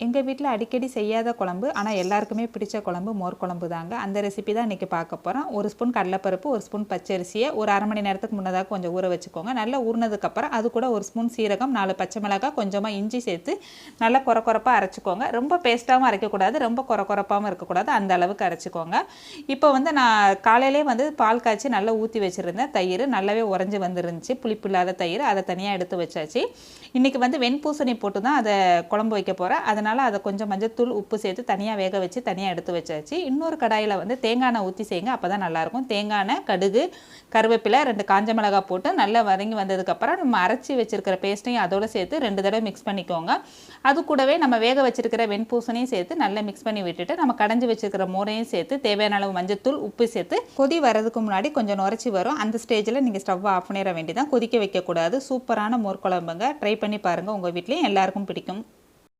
எங்கள் வீட்டில் அடிக்கடி செய்யாத குழம்பு, ஆனால் எல்லாருக்குமே பிடிச்ச குழம்பு மோர் குழம்பு தாங்க. அந்த ரெசிபி தான் இன்றைக்கி பார்க்க போகிறோம். 1 ஸ்பூன் கடலைப்பருப்பு, 1 ஸ்பூன் பச்சரிசியை ஒரு அரை மணி நேரத்துக்கு முன்னதாக கொஞ்சம் ஊற வச்சுக்கோங்க. நல்லா ஊறினதுக்கப்புறம் அது கூட 1 ஸ்பூன் சீரகம், 4 பச்சை மிளகாய், கொஞ்சமாக இஞ்சி சேர்த்து நல்லா கொரப்பாக அரைச்சிக்கோங்க. ரொம்ப பேஸ்ட்டாகவும் அரைக்கக்கூடாது, ரொம்ப கொரப்பாகவும் இருக்கக்கூடாது, அந்த அளவுக்கு அரைச்சிக்கோங்க. இப்போ வந்து நான் காலையிலே வந்து பால் காய்ச்சி நல்லா ஊற்றி வச்சுருந்தேன். தயிர் நல்லாவே உறைஞ்சி வந்துருந்துச்சு, புளிப்பு இல்லாத தயிர். அதை தனியாக எடுத்து வச்சாச்சு. இன்றைக்கி வந்து வெண்பூசணி போட்டு தான் அதை குழம்பு வைக்க போகிறேன். அதனால் அதை கொஞ்சம் மஞ்சத்தூள் உப்பு சேர்த்து தனியாக வேக வச்சு தனியாக எடுத்து வச்சாச்சு. இன்னொரு கடாயில் வந்து தேங்காய் எண்ணெய் ஊற்றி செய்யுங்க, அப்போ தான் நல்லாயிருக்கும். தேங்காய் எண்ணெய், கடுகு, கருவேப்பிலை, 2 காஞ்ச மிளகாய் போட்டு நல்லா வதங்கி வந்ததுக்கப்புறம் நம்ம அரைச்சி வச்சுருக்கிற பேஸ்ட்டையும் அதோடு சேர்த்து 2 தடவை மிக்ஸ் பண்ணிக்கோங்க. அது கூடவே நம்ம வேக வச்சுருக்கிற வெண்பூசணியும் சேர்த்து நல்லா மிக்ஸ் பண்ணி விட்டுட்டு நம்ம கடைஞ்சி வச்சுருக்கிற மோரையும் சேர்த்து தேவையான அளவு மஞ்சத்தூள் உப்பு சேர்த்து கொதி வரதுக்கு முன்னாடி கொஞ்சம் நுரைச்சி வரும். அந்த ஸ்டேஜில் நீங்கள் ஸ்டவ் ஆஃப் பண்ணிட வேண்டியதான், கொதிக்க வைக்கக்கூடாது. சூப்பரான மோர் குழம்புங்க. ட்ரை பண்ணி பாருங்கள், உங்கள் வீட்லேயும் எல்லாருக்கும் பிடிக்கும்.